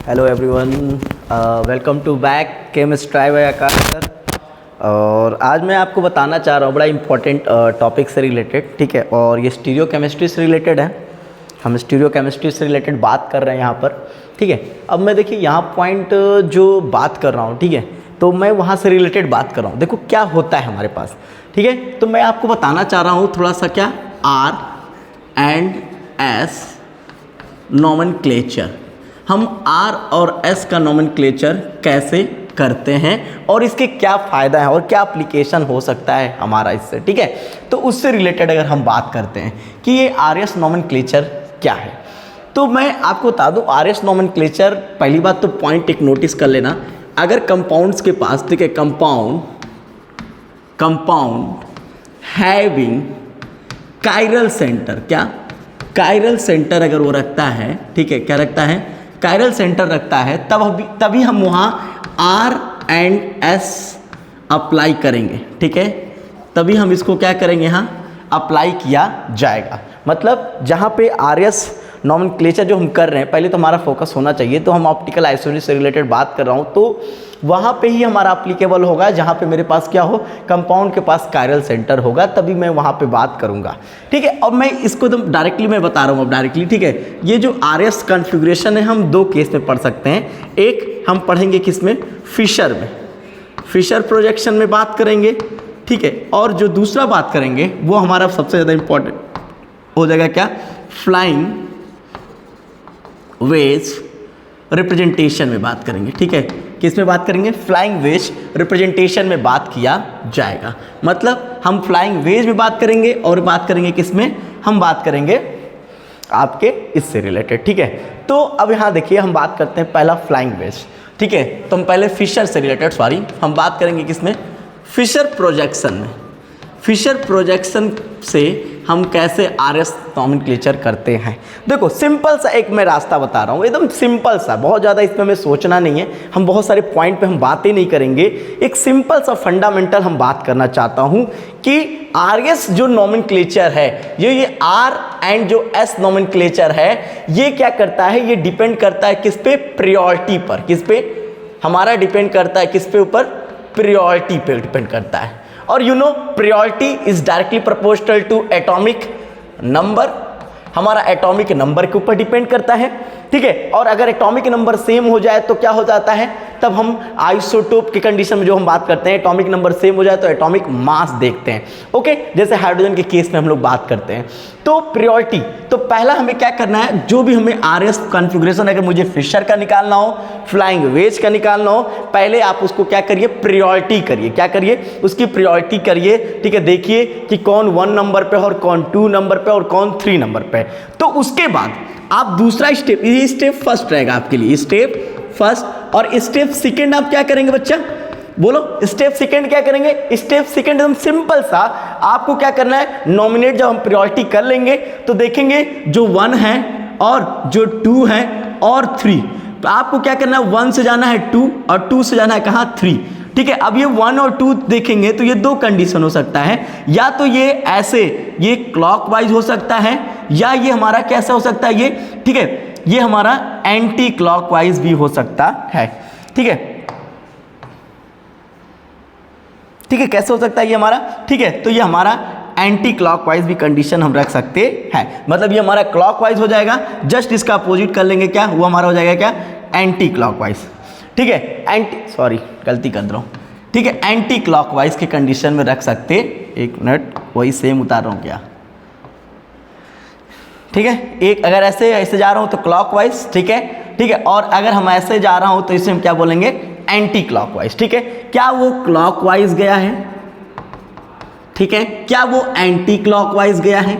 Hello everyone, welcome to back chemistry by Akash sir. और आज मैं आपको बताना चाह रहा हूँ बड़ा इम्पोर्टेंट टॉपिक से रिलेटेड, ठीक है। और ये स्टीरियो केमिस्ट्री से रिलेटेड है। हम स्टीरियो केमिस्ट्री से रिलेटेड बात कर रहे हैं यहाँ पर, ठीक है। अब मैं देखिए यहाँ पॉइंट जो बात कर रहा हूँ, ठीक है, तो मैं वहाँ से रिलेटेड बात कर रहा हूँ। देखो क्या होता है हमारे पास, ठीक है। तो मैं आपको बताना चाह रहा हूँ थोड़ा सा क्या आर एंड एस नोमेनक्लेचर, हम आर और एस का नोमेनक्लेचर कैसे करते हैं और इसके क्या फ़ायदा है और क्या एप्लीकेशन हो सकता है हमारा इससे, ठीक है। तो उससे रिलेटेड अगर हम बात करते हैं कि ये आर एस नोमेनक्लेचर क्या है, तो मैं आपको बता दूं आर एस नोमेनक्लेचर, पहली बात तो पॉइंट एक नोटिस कर लेना, अगर कंपाउंड्स के पास, ठीक है, कंपाउंड हैविंग कायरल सेंटर, क्या कायरल सेंटर अगर वो रखता है, ठीक है, क्या रखता है, कायरल सेंटर रखता है, तभी हम वहाँ आर एंड एस अप्लाई करेंगे, ठीक है। तभी हम इसको क्या करेंगे, यहाँ अप्लाई किया जाएगा। मतलब जहाँ पे आर एस नोमेनक्लेचर जो हम कर रहे हैं, पहले तो हमारा फोकस होना चाहिए, तो हम ऑप्टिकल आइसोटोप से रिलेटेड बात कर रहा हूँ, तो वहाँ पे ही हमारा अप्लीकेबल होगा जहाँ पे मेरे पास क्या हो, कंपाउंड के पास कायरल सेंटर होगा, तभी मैं वहाँ पे बात करूँगा, ठीक है। अब मैं इसको तो डायरेक्टली मैं बता रहा हूँ, अब डायरेक्टली, ठीक है। ये जो आर एस कॉन्फ़िगरेशन है हम दो केस में पढ़ सकते हैं। एक हम पढ़ेंगे किस में, फिशर में, फिशर प्रोजेक्शन में बात करेंगे, ठीक है। और जो दूसरा बात करेंगे वो हमारा सबसे ज़्यादा इम्पोर्टेंट हो जाएगा, क्या, फ्लाइंग वेज रिप्रेजेंटेशन में बात करेंगे, ठीक है। किस में बात करेंगे, फ्लाइंग वेज रिप्रेजेंटेशन में बात किया जाएगा। मतलब हम फ्लाइंग वेज में बात करेंगे और बात करेंगे किस में, हम बात करेंगे आपके इससे रिलेटेड, ठीक है। तो अब यहाँ देखिए हम बात करते हैं पहला फ्लाइंग वेज, ठीक है। तो हम पहले फिशर से रिलेटेड, सॉरी, हम बात करेंगे किस में, फिशर प्रोजेक्शन में। फिशर प्रोजेक्शन से हम कैसे आर एस नोमेनक्लेचर करते हैं। देखो सिंपल सा एक मैं रास्ता बता रहा हूँ, एकदम सिंपल सा, बहुत ज़्यादा इसमें हमें सोचना नहीं है, हम बहुत सारे पॉइंट पे हम बातें नहीं करेंगे। एक सिंपल सा फंडामेंटल हम बात करना चाहता हूँ कि आर एस जो नोमेनक्लेचर है, ये आर एंड जो एस नोमेनक्लेचर है, ये क्या करता है, ये डिपेंड करता है किस पे, प्रायोरिटी पर। किस पे हमारा डिपेंड करता है, किस पे ऊपर, प्रायोरिटी पे डिपेंड करता है। और you know priority is directly proportional to atomic number, हमारा एटॉमिक नंबर के ऊपर डिपेंड करता है, ठीक है। और अगर एटॉमिक नंबर सेम हो जाए तो क्या हो जाता है, तब हम आइसोटोप की कंडीशन में जो हम बात करते हैं, एटॉमिक नंबर सेम हो जाए तो एटॉमिक मास देखते हैं, ओके। जैसे हाइड्रोजन के केस में हम लोग बात करते हैं। तो प्रायोरिटी, तो पहला हमें क्या करना है, जो भी हमें आर एस कॉन्फ़िगरेशन, अगर मुझे फिशर का निकालना हो, फ्लाइंग वेज का निकालना हो, पहले आप उसको क्या करिए, प्रायोरिटी करिए, क्या करिए, उसकी प्रायोरिटी करिए, ठीक है। देखिए कि कौन 1 नंबर पे और कौन 2 नंबर पे और कौन 3 नंबर पे। तो उसके बाद आप दूसरा स्टेप, ये स्टेप फर्स्ट रहेगा आपके लिए, स्टेप फर्स्ट। और स्टेप सेकंड आप क्या करेंगे बच्चा, बोलो, स्टेप सेकंड क्या करेंगे, स्टेप सेकंड एकदम सिंपल सा, आपको क्या करना है, नॉमिनेट जब हम प्रायोरिटी कर लेंगे तो देखेंगे जो 1 है और जो 2 है और 3, तो आपको क्या करना है, 1 से जाना है 2 और 2 से जाना है कहाँ, 3, ठीक है। अब ये 1 और 2 देखेंगे तो ये दो कंडीशन हो सकता है, या तो ये ऐसे, ये क्लॉकवाइज हो सकता है, या ये हमारा कैसा हो सकता है, ये, ठीक है, ये हमारा एंटी क्लॉकवाइज भी हो सकता है, ठीक है, ठीक है। कैसे हो सकता है ये हमारा, ठीक है, तो ये हमारा एंटी क्लॉकवाइज भी कंडीशन हम रख सकते हैं। मतलब ये हमारा क्लॉकवाइज हो जाएगा, जस्ट इसका अपोजिट कर लेंगे, क्या वो हमारा हो जाएगा, क्या, एंटी क्लॉकवाइज, ठीक है। एंटी, सॉरी गलती कर रहा हूँ, ठीक है, एंटी क्लॉकवाइज के कंडीशन में रख सकते, एक मिनट, वही सेम उतार रहा हूँ क्या, ठीक है। एक अगर ऐसे जा रहा हूँ तो क्लॉकवाइज, ठीक है, ठीक है। और अगर हम ऐसे जा रहा हूँ तो इसे हम क्या बोलेंगे, एंटी क्लॉकवाइज, ठीक है। क्या वो क्लॉकवाइज गया है, ठीक है, क्या वो एंटी क्लॉकवाइज गया है,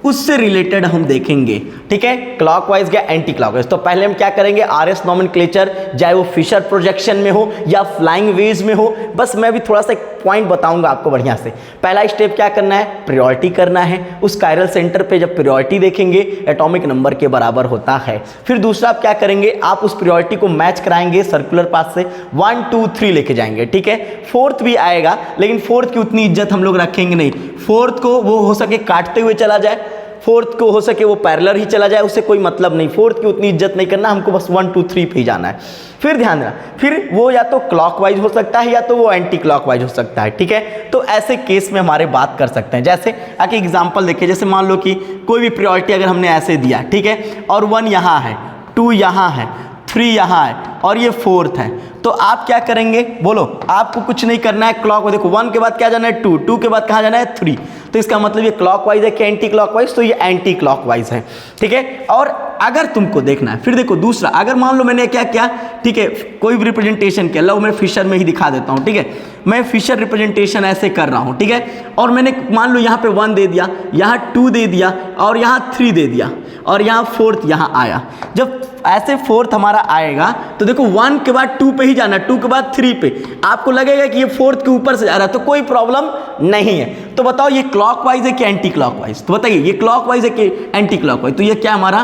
उससे रिलेटेड हम देखेंगे, ठीक है। क्लॉकवाइज गया, एंटी क्लॉकवाइज, तो पहले हम क्या करेंगे, आर एस नोमेनक्लेचर, चाहे वो फिशर प्रोजेक्शन में हो या फ्लाइंग वेज में हो, बस मैं भी थोड़ा सा एक पॉइंट बताऊंगा आपको बढ़िया से। पहला स्टेप क्या करना है, प्रायोरिटी करना है, उस कायरल सेंटर पे जब प्रायोरिटी देखेंगे एटॉमिक नंबर के बराबर होता है। फिर दूसरा आप क्या करेंगे, आप उस प्रायोरिटी को मैच कराएंगे सर्कुलर पाथ से, 1 2 3 लेके जाएंगे, ठीक है। फोर्थ भी आएगा, लेकिन फोर्थ की उतनी इज्जत हम लोग रखेंगे नहीं, फोर्थ को वो हो सके काटते हुए चला जाए, फोर्थ को हो सके वो पैरेलल ही चला जाए, उससे कोई मतलब नहीं, फोर्थ की उतनी इज्जत नहीं करना, हमको बस 1 2 3 पे ही जाना है। फिर ध्यान देना, फिर वो या तो क्लॉकवाइज हो सकता है या तो वो एंटी क्लॉकवाइज हो सकता है, ठीक है। तो ऐसे केस में हमारे बात कर सकते हैं। जैसे आगे एग्जांपल देखिए, जैसे मान लो कि कोई भी प्रायोरिटी अगर हमने ऐसे दिया, ठीक है, और 1 यहाँ है, 2 यहाँ है, 3 यहाँ है और ये 4th है, तो आप क्या करेंगे बोलो? आपको कुछ नहीं करना है, क्लॉक देखो 1 के बाद क्या जाना है 2, 2 के बाद कहाँ जाना है 3, तो इसका मतलब ये क्लॉकवाइज है कि एंटी क्लॉकवाइज, तो ये एंटी क्लॉकवाइज है, ठीक है। और अगर तुमको देखना है, फिर देखो दूसरा, अगर मान लो मैंने क्या किया, ठीक है, कोई भी रिप्रेजेंटेशन किया, लो मैं फिशर में ही दिखा देता हूँ, ठीक है, मैं फिशर रिप्रेजेंटेशन ऐसे कर रहा हूँ, ठीक है, और मैंने मान लो यहाँ पे 1 दे दिया, यहाँ 2 दे दिया और यहाँ 3 दे दिया और यहाँ 4th यहाँ आया। जब ऐसे 4th हमारा आएगा तो देखो 1 के बाद 2 पे ही जाना, 2 के बाद 3 पे, आपको लगेगा कि ये 4th के ऊपर से जा रहा है, तो कोई प्रॉब्लम नहीं है। तो बताओ ये क्लॉकवाइज है कि एंटी क्लॉकवाइज? तो बताइए ये क्लॉकवाइज है कि एंटी क्लॉकवाइज? तो ये क्या हमारा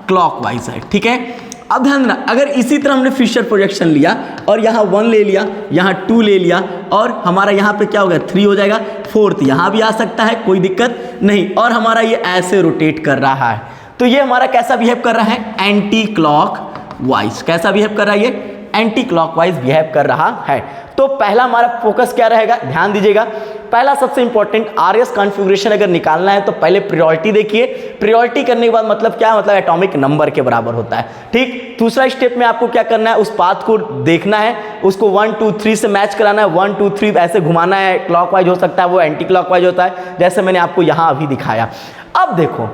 क्लॉकवाइज है, ठीक है। अब ध्यान देना, अगर इसी तरह हमने फिशर प्रोजेक्शन लिया और यहाँ 1 ले लिया, यहाँ 2 ले लिया और हमारा यहाँ पे क्या हो गया 3 हो जाएगा, 4th यहाँ भी आ सकता है, कोई दिक्कत नहीं, और हमारा ये ऐसे रोटेट कर रहा है, तो ये हमारा कैसा बिहेव कर रहा है? Anti clockwise. कैसा बिहेव कर रहा है? ये एंटी क्लॉकवाइज बिहेव कर रहा है। तो पहला हमारा फोकस क्या रहेगा? ध्यान दीजिएगा, पहला सबसे इंपॉर्टेंट आरएस कॉन्फ़िगरेशन अगर निकालना है तो पहले प्रायोरिटी देखिए। प्रायोरिटी करने के बाद मतलब क्या, मतलब एटॉमिक नंबर के बराबर होता है, ठीक। दूसरा स्टेप में आपको क्या करना है, उस पाथ को देखना है, उसको 1 2 3 से मैच कराना है, 1 2 3 ऐसे घुमाना है, क्लॉकवाइज हो सकता है, वो एंटी क्लॉकवाइज होता है, जैसे मैंने आपको यहाँ अभी दिखाया। अब देखो,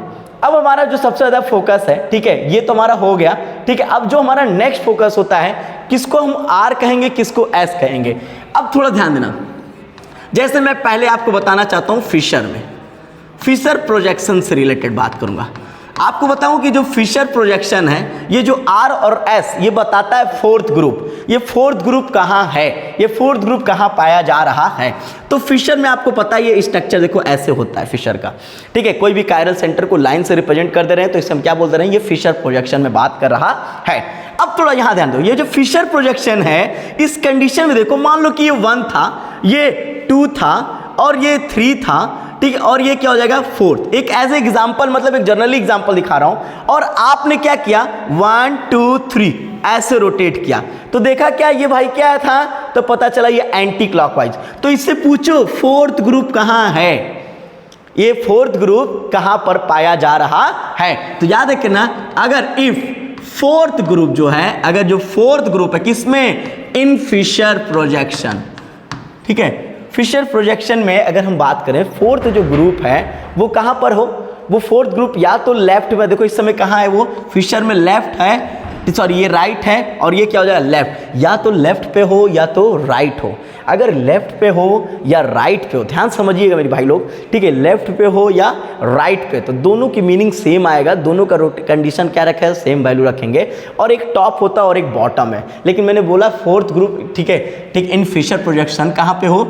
अब हमारा जो सबसे ज़्यादा फोकस है, ठीक है, ये तो हमारा हो गया, ठीक है। अब जो हमारा नेक्स्ट फोकस होता है, किसको हम आर कहेंगे, किसको एस कहेंगे? अब थोड़ा ध्यान देना, जैसे मैं पहले आपको बताना चाहता हूँ फिशर में, फिशर प्रोजेक्शन से रिलेटेड बात करूँगा। आपको बताऊं कि जो फिशर प्रोजेक्शन है, ये जो आर और एस, ये बताता है 4th ग्रुप। ये 4th ग्रुप कहाँ है, ये 4th ग्रुप कहाँ पाया जा रहा है? तो फिशर में आपको पता है ये स्ट्रक्चर देखो ऐसे होता है फिशर का, ठीक है। कोई भी कायरल सेंटर को लाइन से रिप्रेजेंट कर दे रहे हैं तो इसे हम क्या बोल दे रहे हैं? ये फिशर प्रोजेक्शन में बात कर रहा है। अब थोड़ा यहाँ ध्यान दो, ये जो फिशर प्रोजेक्शन है, इस कंडीशन में देखो, मान लो कि ये 1 था, ये 2 था और ये 3 था, ठीक है, और ये क्या हो जाएगा 4th। एक एज एग्जाम्पल, मतलब एक जनरली एग्जाम्पल दिखा रहा हूं, और आपने क्या किया 1 2 3 ऐसे रोटेट किया, तो देखा क्या ये भाई क्या था, तो पता चला ये एंटी क्लॉकवाइज। तो इससे पूछो 4th ग्रुप कहां है, ये 4th ग्रुप कहां पर पाया जा रहा है? तो याद रखना, अगर इफ 4th ग्रुप जो है, अगर जो 4th ग्रुप है किसमें? इन फिशर प्रोजेक्शन, ठीक है। फिशर प्रोजेक्शन में अगर हम बात करें, 4th जो ग्रुप है वो कहाँ पर हो? वो 4th ग्रुप या तो लेफ्ट में, देखो इस समय कहाँ है वो, फिशर में लेफ्ट है, सॉरी ये राइट है, और ये क्या हो जाएगा लेफ्ट, या तो लेफ्ट पे हो या तो राइट हो। अगर लेफ्ट पे हो या राइट पे हो, ध्यान समझिएगा मेरे भाई लोग, ठीक है, लेफ्ट पे हो या राइट पे, तो दोनों की मीनिंग सेम आएगा, दोनों का कंडीशन क्या रखा है, सेम वैल्यू रखेंगे, और एक टॉप होता है और एक बॉटम है। लेकिन मैंने बोला 4th ग्रुप, ठीक है, ठीक, इन फिशर प्रोजेक्शन कहाँ पे हो?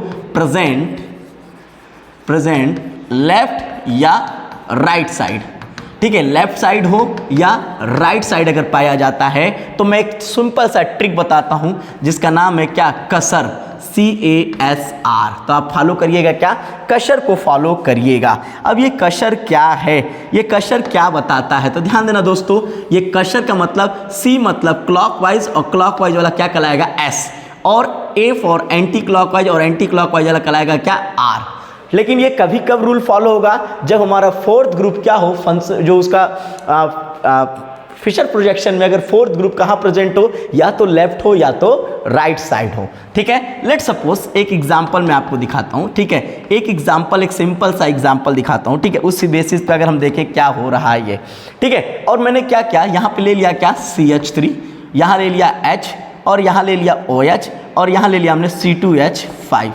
प्रेजेंट लेफ्ट या राइट साइड, ठीक है, लेफ्ट साइड हो या राइट साइड अगर पाया जाता है, तो मैं एक सिंपल सा ट्रिक बताता हूं जिसका नाम है क्या, कसर, CASR। तो आप फॉलो करिएगा, क्या, कसर को फॉलो करिएगा। अब ये कसर क्या है, ये कसर क्या बताता है? तो ध्यान देना दोस्तों, ये कसर का मतलब C मतलब क्लॉकवाइज, और क्लॉकवाइज वाला क्या कहलाएगा S, और A फॉर एंटी क्लॉकवाइज, और एंटी क्लॉकवाइज वाला कहलाएगा क्या, R। लेकिन ये कभी कब रूल फॉलो होगा? जब हमारा 4th ग्रुप क्या हो, जो उसका फिशर प्रोजेक्शन में अगर 4th ग्रुप कहाँ प्रेजेंट हो, या तो लेफ्ट हो या तो राइट साइड हो, ठीक है। लेट सपोज एक एग्जांपल मैं आपको दिखाता हूँ, ठीक है, एक एग्जांपल, एक सिंपल सा एग्जांपल दिखाता हूँ, ठीक है, उसी बेसिस पे अगर हम देखें क्या हो रहा है ये, ठीक है। और मैंने क्या किया, यहाँ पे ले लिया क्या, CH3, यहाँ ले लिया H, और यहाँ ले लिया OH, और यहाँ ले लिया हमने C2H5,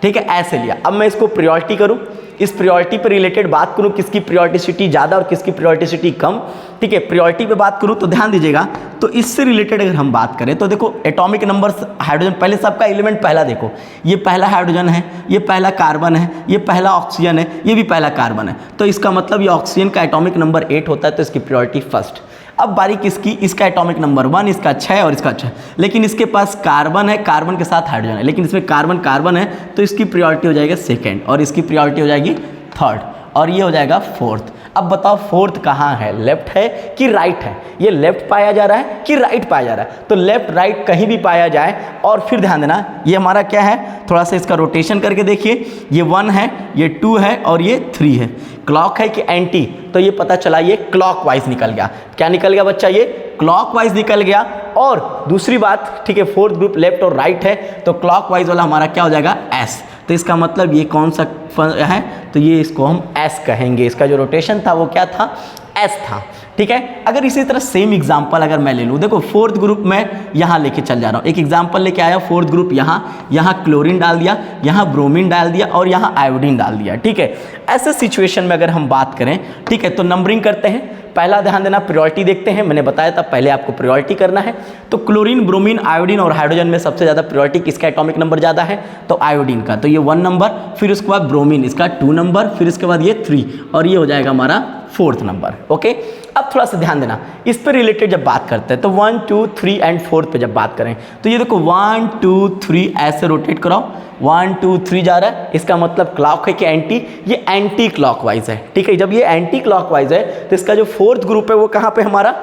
ठीक है, ऐसे लिया। अब मैं इसको प्रायोरिटी करूं, इस प्रायोरिटी पर रिलेटेड बात करूं, किसकी प्रायोरिटी ज़्यादा और किसकी प्रायोरिटी कम, ठीक है। प्रायोरिटी पे बात करूं तो ध्यान दीजिएगा, तो इससे रिलेटेड अगर हम बात करें तो देखो एटॉमिक नंबर हाइड्रोजन, पहले सबका एलिमेंट पहला देखो, ये पहला हाइड्रोजन है, ये पहला कार्बन है, ये पहला ऑक्सीजन है, ये भी पहला कार्बन है, तो इसका मतलब ये ऑक्सीजन का एटॉमिक नंबर 8 होता है, तो इसकी प्रायोरिटी फर्स्ट। अब बारी किसकी, इसका एटॉमिक नंबर 1, इसका 6 और इसका 6, लेकिन इसके पास कार्बन है, कार्बन के साथ हाइड्रोजन है, लेकिन इसमें कार्बन कार्बन है, तो इसकी प्रायोरिटी हो जाएगा सेकंड, और इसकी प्रायोरिटी हो जाएगी थर्ड, और ये हो जाएगा 4th। अब बताओ फोर्थ कहाँ है, लेफ्ट है कि राइट है? ये लेफ्ट पाया जा रहा है कि राइट पाया जा रहा है? तो लेफ्ट राइट कहीं भी पाया जाए। और फिर ध्यान देना ये हमारा क्या है, थोड़ा सा इसका रोटेशन करके देखिए, ये 1 है, ये 2 है और ये 3 है। क्लॉक है कि एंटी? तो ये पता चला ये क्लॉकवाइज निकल गया। क्या निकल गया बच्चा? ये क्लॉकवाइज निकल गया। और दूसरी बात, ठीक है, फोर्थ ग्रुप लेफ्ट और राइट है तो क्लॉकवाइज वाला हमारा क्या हो जाएगा, एस। तो इसका मतलब ये कौन सा है, तो ये इसको हम एस कहेंगे। इसका जो रोटेशन था वो क्या था, एस था। ठीक है, अगर इसी तरह सेम एग्जांपल अगर मैं ले लूँ, देखो फोर्थ ग्रुप में यहाँ लेके चल जा रहा हूँ, एक एग्जांपल लेके आया, फोर्थ ग्रुप यहाँ क्लोरीन डाल दिया, यहाँ ब्रोमीन डाल दिया और यहाँ आयोडीन डाल दिया। ठीक है, ऐसे सिचुएशन में अगर हम बात करें, ठीक है, तो नंबरिंग करते हैं। पहला ध्यान देना, प्रायोरिटी देखते हैं। मैंने बताया था पहले आपको प्रायोरिटी करना है। तो क्लोरीन, ब्रोमीन, आयोडीन और हाइड्रोजन में सबसे ज़्यादा प्रायोरिटी किसका एटॉमिक नंबर ज़्यादा है, तो आयोडीन का। तो ये 1 नंबर, फिर उसके बाद ब्रोमीन इसका 2 नंबर, फिर इसके बाद ये 3 और ये हो जाएगा हमारा 4th नंबर। ओके, अब थोड़ा सा ध्यान देना, इस पर रिलेटेड जब बात करते हैं तो 1, 2, 3 एंड 4 पे जब बात करें तो ये देखो 1, 2, 3 ऐसे रोटेट कराओ, 1, 2, 3 जा रहा है। इसका मतलब क्लॉक है कि एंटी, ये एंटी क्लॉकवाइज है। ठीक है, जब ये एंटी क्लॉकवाइज है तो इसका जो फोर्थ ग्रुप है वो कहाँ पे हमारा,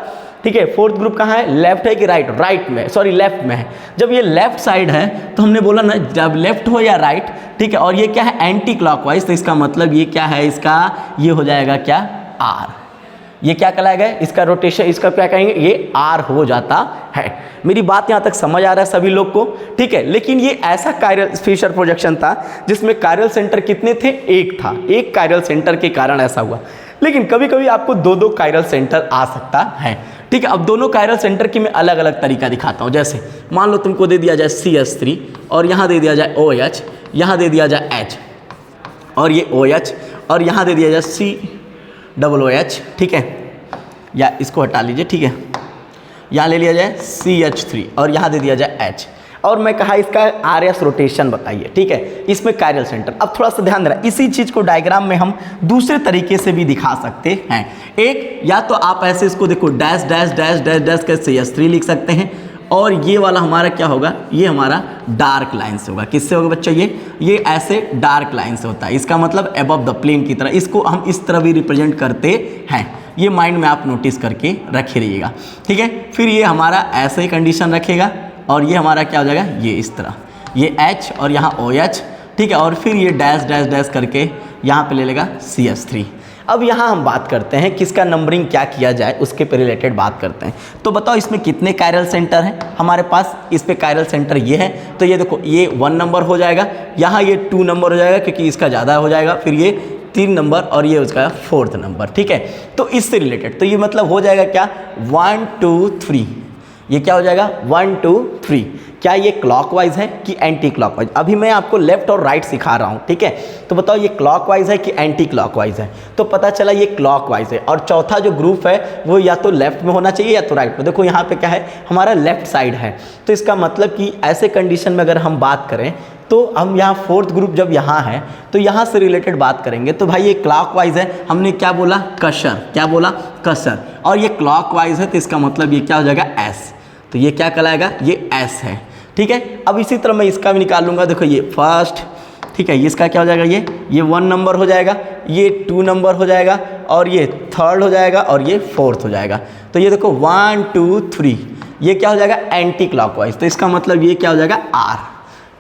ठीक है, फोर्थ ग्रुप कहाँ है, लेफ्ट है कि राइट, राइट में, सॉरी लेफ्ट में है। जब ये लेफ्ट साइड है तो हमने बोला ना, जब लेफ्ट हो या राइट, ठीक है, और ये क्या है, एंटी क्लॉकवाइज, तो इसका मतलब ये क्या है, इसका ये हो जाएगा क्या, आर। ये क्या कहलाएगा, इसका रोटेशन, इसका क्या कहेंगे, ये आर हो जाता है। मेरी बात यहाँ तक समझ आ रहा है सभी लोग को? ठीक है, लेकिन ये ऐसा कायरल फिशर प्रोजेक्शन था जिसमें कायरल सेंटर कितने थे, एक था। एक कायरल सेंटर के कारण ऐसा हुआ, लेकिन कभी कभी आपको 2-2 कायरल सेंटर आ सकता है। ठीक है, अब दोनों कायरल सेंटर की मैं अलग अलग तरीका दिखाता हूँ। जैसे मान लो तुमको दे दिया जाए CH3 और यहाँ दे दिया जाए OH, यहाँ दे दिया जाए H और ये OH और यहाँ दे दिया जाए COOH। ठीक है, या इसको हटा लीजिए। ठीक है, यहाँ ले लिया जाए CH3 और यहाँ दे दिया जाए H और मैं कहा इसका RS रोटेशन बताइए। ठीक है, इसमें कायरल सेंटर। अब थोड़ा सा ध्यान देना, इसी चीज़ को डायग्राम में हम दूसरे तरीके से भी दिखा सकते हैं। एक, या तो आप ऐसे इसको देखो, dash dash dash dash dash के CH3 लिख सकते हैं और ये वाला हमारा क्या होगा, ये हमारा डार्क लाइन से होगा। किससे होगा बच्चा, ये ऐसे डार्क लाइन से होता है। इसका मतलब अबव द प्लेन की तरह, इसको हम इस तरह भी रिप्रेजेंट करते हैं। ये माइंड में आप नोटिस करके रखे रहिएगा। ठीक है, फिर ये हमारा ऐसे ही कंडीशन रखेगा और ये हमारा क्या हो जाएगा, ये इस तरह, ये H और यहाँ OH। ठीक है, और फिर ये डैश डैश डैश करके यहाँ पे ले लेगा CH3। अब यहाँ हम बात करते हैं किसका नंबरिंग क्या किया जाए, उसके पे रिलेटेड बात करते हैं। तो बताओ इसमें कितने कायरल सेंटर हैं हमारे पास, इस पे कायरल सेंटर ये है। तो ये देखो, ये 1 नंबर हो जाएगा, यहाँ ये 2 नंबर हो जाएगा क्योंकि इसका ज़्यादा हो जाएगा, फिर ये 3 नंबर और ये उसका 4th नंबर। ठीक है, तो इससे रिलेटेड तो ये मतलब हो जाएगा क्या, 1, 2, 3। ये क्या हो जाएगा, 1, 2, 3। क्या ये क्लॉकवाइज है कि एंटी क्लॉकवाइज? अभी मैं आपको लेफ्ट और राइट सिखा रहा हूँ। ठीक है, तो बताओ ये क्लॉकवाइज है कि एंटी क्लॉकवाइज है? तो पता चला ये क्लॉकवाइज है। और चौथा जो ग्रुप है वो या तो लेफ्ट में होना चाहिए या तो राइट में। देखो यहाँ पे क्या है, हमारा लेफ्ट साइड है, तो इसका मतलब कि ऐसे कंडीशन में अगर हम बात करें तो हम यहाँ फोर्थ ग्रुप जब यहाँ है तो यहाँ से रिलेटेड बात करेंगे तो भाई ये क्लॉकवाइज है। हमने क्या बोला, कसर, क्या बोला, कसर। और ये क्लॉकवाइज है तो इसका मतलब ये क्या हो जाएगा, एस। तो ये क्या कहलाएगा, ये एस है। ठीक है, अब इसी तरह मैं इसका भी निकाल लूँगा। देखो ये फर्स्ट, ठीक है, इसका क्या हो जाएगा, ये 1 नंबर हो जाएगा, ये 2 नंबर हो जाएगा और ये 3rd हो जाएगा और ये 4th हो जाएगा। तो ये देखो 1, 2, 3, ये क्या हो जाएगा, एंटी क्लॉकवाइज। तो इसका मतलब ये क्या हो जाएगा, आर।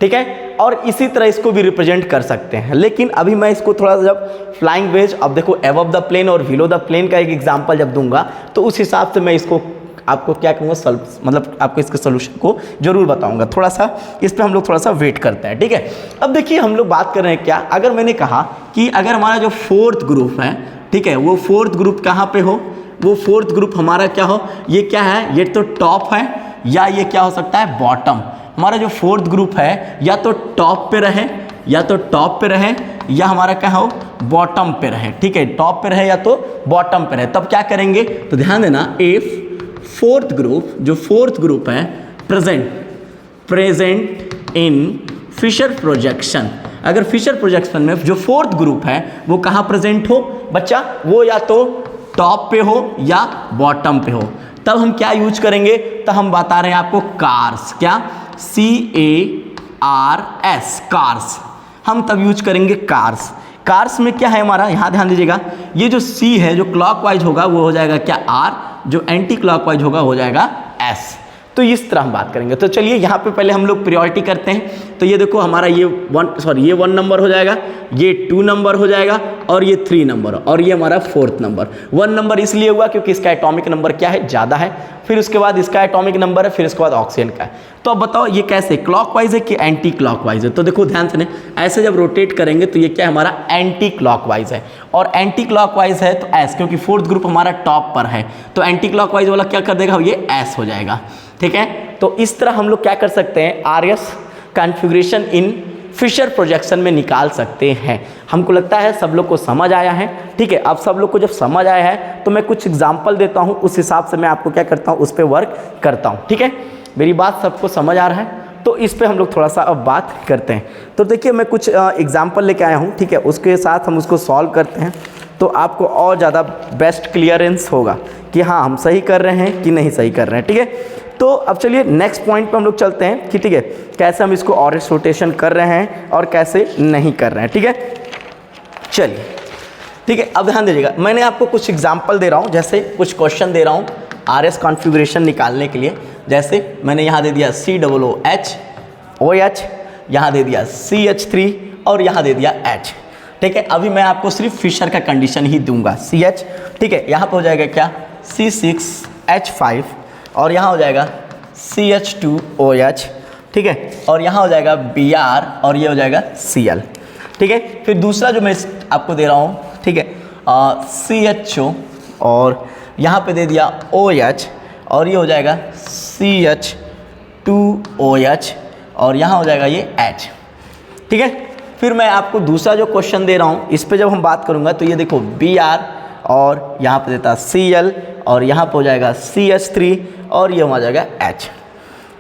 ठीक है, और इसी तरह इसको भी रिप्रेजेंट कर सकते हैं। लेकिन अभी मैं इसको थोड़ा सा जब फ्लाइंग वेज, अब देखो अबव द प्लेन और बिलो द प्लेन का एक एग्जांपल जब दूंगा तो उस हिसाब से मैं इसको आपको क्या कहूँगा, मतलब आपको इसके सोल्यूशन को जरूर बताऊंगा। थोड़ा सा इस पर हम लोग थोड़ा सा वेट करते हैं। ठीक है, अब देखिए हम लोग बात कर रहे हैं क्या, अगर मैंने कहा कि अगर हमारा जो 4th ग्रुप है, ठीक है, वो 4th ग्रुप कहाँ पे हो, वो 4th ग्रुप हमारा क्या हो, ये क्या है, ये तो टॉप है या ये क्या हो सकता है, बॉटम। हमारा जो 4th ग्रुप है या तो टॉप पे रहे, या तो टॉप पे रहे, या हमारा क्या हो, बॉटम पे रहे। ठीक है, टॉप पे रहे या तो बॉटम पे रहे। तब क्या करेंगे, तो ध्यान देना, इफ 4th ग्रुप, जो 4th ग्रुप है, प्रेजेंट इन फिशर प्रोजेक्शन, अगर फिशर प्रोजेक्शन में जो 4th ग्रुप है वो कहाँ प्रेजेंट हो बच्चा, वो या तो टॉप पे हो या बॉटम पे हो, तब हम क्या यूज करेंगे, तो हम बता रहे हैं आपको कार्स, क्या, CARS, कार्स, हम तब यूज करेंगे कार्स। कार्स में क्या है हमारा, यहाँ ध्यान दीजिएगा, ये जो C है जो क्लॉकवाइज होगा वो हो जाएगा क्या R, जो एंटी क्लॉकवाइज होगा हो जाएगा S। तो इस तरह हम बात करेंगे। तो चलिए यहाँ पे पहले हम लोग प्रायोरिटी करते हैं। तो ये देखो हमारा ये 1 नंबर हो जाएगा, ये 2 नंबर हो जाएगा और ये 3 नंबर और ये हमारा 4th नंबर। 1 नंबर इसलिए हुआ क्योंकि इसका एटॉमिक नंबर क्या है, ज़्यादा है, फिर उसके बाद इसका एटॉमिक नंबर है, फिर उसके बाद ऑक्सीजन का है। तो अब बताओ ये कैसे, क्लॉकवाइज है कि एंटी क्लॉकवाइज है। तो देखो ध्यान से, ऐसे जब रोटेट करेंगे तो ये क्या है हमारा एंटी क्लॉकवाइज है, और एंटी क्लॉकवाइज है तो एस, क्योंकि 4th ग्रुप हमारा टॉप पर है, तो एंटी क्लॉकवाइज वाला क्या कर देगा, ये एस हो जाएगा। ठीक है, तो इस तरह हम लोग क्या कर सकते हैं, आरएस कॉन्फ़िगरेशन इन फिशर प्रोजेक्शन में निकाल सकते हैं। हमको लगता है सब लोग को समझ आया है। ठीक है, अब सब लोग को जब समझ आया है तो मैं कुछ एग्जांपल देता हूं, उस हिसाब से मैं आपको क्या करता हूं, उस पर वर्क करता हूं। ठीक है, मेरी बात सबको समझ आ रहा है, तो इस पे हम लोग थोड़ा सा अब बात करते हैं। तो देखिए मैं कुछ एग्जाम्पल लेके आया हूँ। ठीक है, उसके साथ हम उसको सॉल्व करते हैं तो आपको और ज़्यादा बेस्ट क्लियरेंस होगा कि हाँ हम सही कर रहे हैं कि नहीं सही कर रहे हैं। ठीक है, तो अब चलिए नेक्स्ट पॉइंट पे हम लोग चलते हैं कि ठीक है कैसे हम इसको ऑरेंज रोटेशन कर रहे हैं और कैसे नहीं कर रहे हैं। ठीक है, चलिए ठीक है, अब ध्यान दीजिएगा, मैंने आपको कुछ एग्जांपल दे रहा हूँ, जैसे कुछ क्वेश्चन दे रहा हूँ आरएस कॉन्फ़िगरेशन निकालने के लिए। जैसे मैंने यहाँ दे दिया COOH OH, यहाँ दे दिया CH3 और यहाँ दे दिया H। ठीक है, अभी मैं आपको सिर्फ फिशर का कंडीशन ही दूंगा, CH। ठीक है, यहाँ पर हो जाएगा क्या C6H5 और यहाँ हो जाएगा CH2OH। ठीक है, और यहाँ हो जाएगा Br और ये हो जाएगा Cl। ठीक है, फिर दूसरा जो मैं आपको दे रहा हूँ, ठीक है, CHO और यहाँ पे दे दिया OH और ये हो जाएगा CH2OH और यहाँ हो जाएगा ये H। ठीक है, फिर मैं आपको दूसरा जो क्वेश्चन दे रहा हूँ इस पे जब हम बात करूँगा तो ये देखो Br और यहाँ पे देता Cl और यहाँ पे हो जाएगा CH3 और ये हो जाएगा H।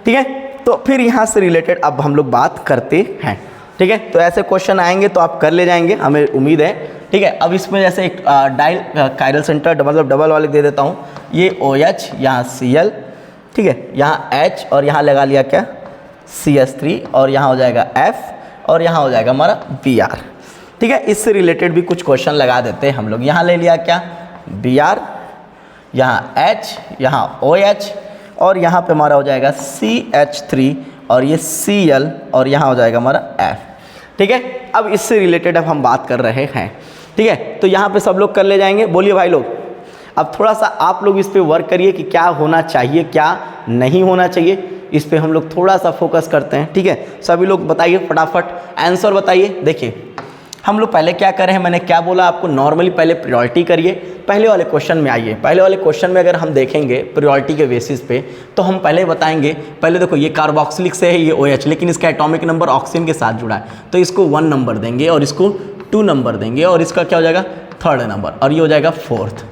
ठीक है, तो फिर यहाँ से रिलेटेड अब हम लोग बात करते हैं। ठीक है, तो ऐसे क्वेश्चन आएंगे तो आप कर ले जाएंगे, हमें उम्मीद है। ठीक है, अब इसमें जैसे एक डायल कायरल सेंटर मतलब डबल वाले दे देता हूँ, ये OH यहाँ Cl, ठीक है, यहाँ H और यहाँ लगा लिया क्या CH3 और यहाँ हो जाएगा F और यहाँ हो जाएगा हमारा Br। ठीक है, इससे रिलेटेड भी कुछ क्वेश्चन लगा देते हैं हम लोग। यहाँ ले लिया क्या Br, यहाँ H, यहाँ OH और यहाँ पे हमारा हो जाएगा CH3 और ये Cl और यहाँ हो जाएगा हमारा F। ठीक है, अब इससे रिलेटेड अब हम बात कर रहे हैं। ठीक है, तो यहाँ पे सब लोग कर ले जाएंगे, बोलिए भाई लोग। अब थोड़ा सा आप लोग इस पे वर्क करिए कि क्या होना चाहिए क्या नहीं होना चाहिए, इस पे हम लोग थोड़ा सा फोकस करते हैं। ठीक है, सभी लोग बताइए फटाफट आंसर बताइए। देखिए हम लोग पहले क्या कर रहे हैं, मैंने क्या बोला आपको, नॉर्मली पहले प्रायोरिटी करिए। पहले वाले क्वेश्चन में आइए, पहले वाले क्वेश्चन में अगर हम देखेंगे प्रायोरिटी के बेसिस पे तो हम पहले बताएंगे, पहले देखो ये कार्बोक्सिलिक से है ये OH, लेकिन इसका एटॉमिक नंबर ऑक्सीजन के साथ जुड़ा है तो इसको 1 नंबर देंगे और इसको 2 नंबर देंगे और इसका क्या हो जाएगा 3rd नंबर और ये हो जाएगा 4th।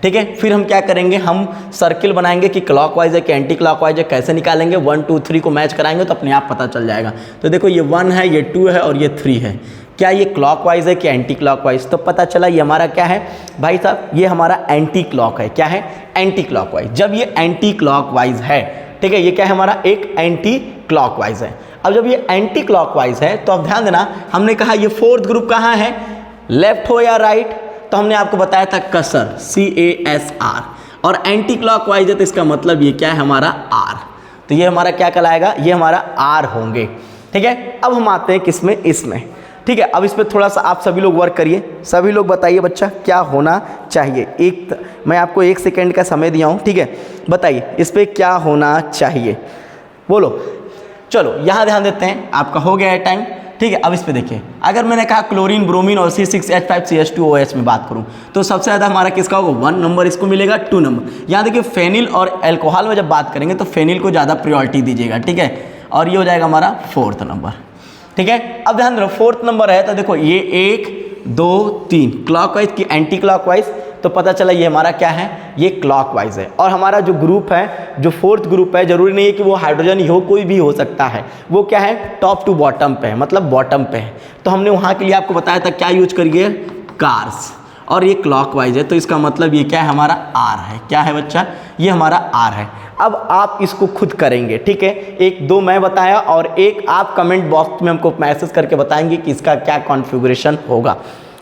ठीक है, फिर हम क्या करेंगे, हम सर्किल बनाएंगे कि क्लॉकवाइज है कि एंटी क्लॉकवाइज है, कैसे निकालेंगे 1 2 3 को मैच कराएंगे तो अपने आप पता चल जाएगा। तो देखो ये 1 है, ये 2 है और ये 3 है, क्या ये क्लॉकवाइज है कि एंटी क्लॉकवाइज, तो पता चला ये हमारा क्या है भाई साहब, ये हमारा एंटी क्लॉक है। क्या है, एंटी क्लॉकवाइज। जब ये एंटी क्लॉकवाइज है, ठीक है, ये क्या है हमारा एक एंटी क्लॉकवाइज है। अब जब ये एंटी क्लॉकवाइज है तो अब ध्यान देना, हमने कहा ये 4th ग्रुप कहाँ है, लेफ्ट हो या राइट, तो हमने आपको बताया था कसर CASR, और एंटी क्लॉकवाइज है तो इसका मतलब ये क्या है हमारा R, तो ये हमारा क्या कहलाएगा, ये हमारा R होंगे। ठीक है, अब हम आते हैं किसमें, इसमें। ठीक है, अब इस पर थोड़ा सा आप सभी लोग वर्क करिए, सभी लोग बताइए बच्चा क्या होना चाहिए। मैं आपको 1 सेकेंड का समय दिया हूँ। ठीक है, बताइए इस पर क्या होना चाहिए, बोलो। चलो यहाँ ध्यान देते हैं, आपका हो गया है टाइम। ठीक है, अब इस पे देखिए, अगर मैंने कहा क्लोरीन ब्रोमीन और C6H5CH2OH में बात करूं तो सबसे ज़्यादा हमारा किसका होगा, 1 नंबर इसको मिलेगा, 2 नंबर। यहाँ देखिए फेनिल और एल्कोहल में जब बात करेंगे तो फेनिल को ज़्यादा प्रायोरिटी दीजिएगा। ठीक है, और ये हो जाएगा हमारा 4th नंबर। ठीक है, अब ध्यान दो 4th नंबर है तो देखो ये 1 2 3 क्लॉकवाइज की एंटी क्लॉकवाइज, तो पता चला ये हमारा क्या है, ये क्लॉकवाइज है। और हमारा जो ग्रुप है, जो 4th ग्रुप है, जरूरी नहीं है कि वो हाइड्रोजन ही हो, कोई भी हो सकता है, वो क्या है टॉप टू बॉटम पे है, मतलब बॉटम पे है। तो हमने वहाँ के लिए आपको बताया था क्या यूज करिए, कार्स, और ये क्लॉकवाइज है तो इसका मतलब ये क्या है हमारा R है। क्या है बच्चा, ये हमारा R है। अब आप इसको खुद करेंगे। ठीक है, 1 2 मैं बताया और 1 आप कमेंट बॉक्स में हमको मैसेज करके बताएंगे कि इसका क्या कॉन्फ़िगरेशन होगा।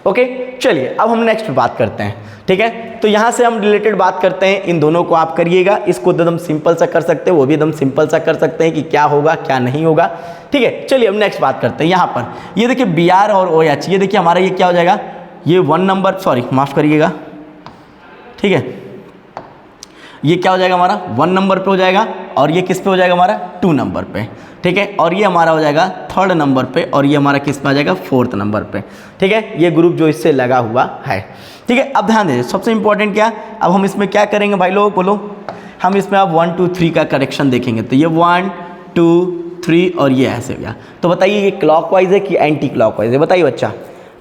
ओके, चलिए अब हम नेक्स्ट पे बात करते हैं, ठीक है। तो यहाँ से हम रिलेटेड बात करते हैं, इन दोनों को आप करिएगा, इसको एकदम सिंपल सा कर सकते हैं, वो भी एकदम सिंपल सा कर सकते हैं कि क्या होगा क्या नहीं होगा, ठीक है। चलिए अब नेक्स्ट बात करते हैं। यहाँ पर ये देखिए BR और OH, ये देखिए हमारा ये क्या हो जाएगा, ये 1 नंबर, सॉरी माफ़ करिएगा, ठीक है, ये क्या हो जाएगा हमारा 1 नंबर पे हो जाएगा, और ये किस पे हो जाएगा हमारा 2 नंबर पे, ठीक है। और ये हमारा हो जाएगा 3rd नंबर पे, और ये हमारा किस पे आ जाएगा 4th नंबर पे, ठीक है। ये ग्रुप जो इससे लगा हुआ है, ठीक है। अब ध्यान दीजिए, सबसे इंपॉर्टेंट क्या, अब हम इसमें क्या करेंगे भाई लोग, बोलो, हम इसमें अब 1 2 3 का करेक्शन देखेंगे। तो ये 1 2 3 और ये ऐसे हो गया। तो बताइए ये क्लॉकवाइज है कि एंटी क्लॉकवाइज है, बताइए बच्चा,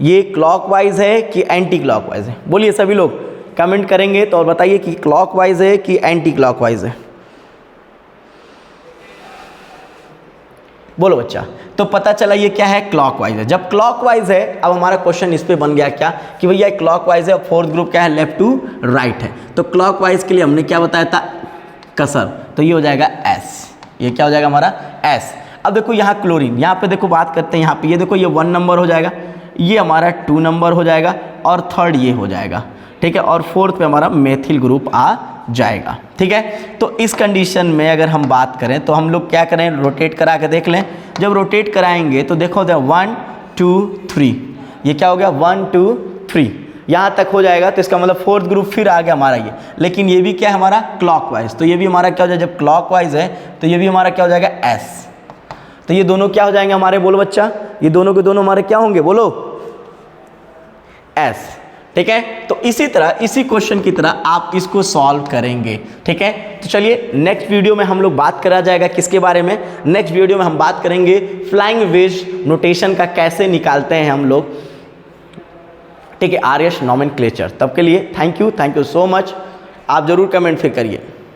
ये क्लॉकवाइज है कि एंटी क्लॉकवाइज है, बोलिए सभी लोग कमेंट करेंगे तो, और बताइए कि क्लॉकवाइज है कि एंटी क्लॉकवाइज है, बोलो बच्चा। तो पता चला ये क्या है, क्लॉकवाइज है। जब क्लॉकवाइज है, अब हमारा क्वेश्चन इस पे बन गया क्या कि भैया क्लॉकवाइज है, और 4th ग्रुप क्या है, लेफ्ट टू राइट है। तो क्लॉकवाइज के लिए हमने क्या बताया था, कसर, तो ये हो जाएगा S, ये क्या हो जाएगा हमारा S। अब देखो यहाँ क्लोरीन, यहाँ पे देखो बात करते हैं, यहाँ पे ये देखो ये 1 नंबर हो जाएगा, ये हमारा 2 नंबर हो जाएगा, और 3rd ये हो जाएगा, ठीक है, और 4th पे हमारा मेथिल ग्रुप आ जाएगा, ठीक है। तो इस कंडीशन में अगर हम बात करें तो हम लोग क्या करें, रोटेट करा के देख लें। जब रोटेट कराएंगे तो देखो 1 2 3, ये क्या हो गया 1 2 3, यहाँ तक हो जाएगा। तो इसका मतलब 4th ग्रुप फिर आ गया हमारा ये, लेकिन ये भी क्या है हमारा क्लॉकवाइज, तो ये भी हमारा क्या हो जाएगा, जब क्लॉकवाइज है तो ये भी हमारा क्या हो जाएगा S। तो ये दोनों क्या हो जाएंगे हमारे, बोलो बच्चा, ये दोनों के दोनों हमारे क्या होंगे, बोलो S, ठीक है। तो इसी तरह, इसी क्वेश्चन की तरह आप इसको सॉल्व करेंगे, ठीक है। तो चलिए नेक्स्ट वीडियो में हम लोग बात करा जाएगा किसके बारे में, नेक्स्ट वीडियो में हम बात करेंगे फ्लाइंग वेज नोटेशन का कैसे निकालते हैं हम लोग, ठीक है, आर्यश नोमेनक्लेचर। तब के लिए थैंक यू सो मच, आप जरूर कमेंट फिर करिए।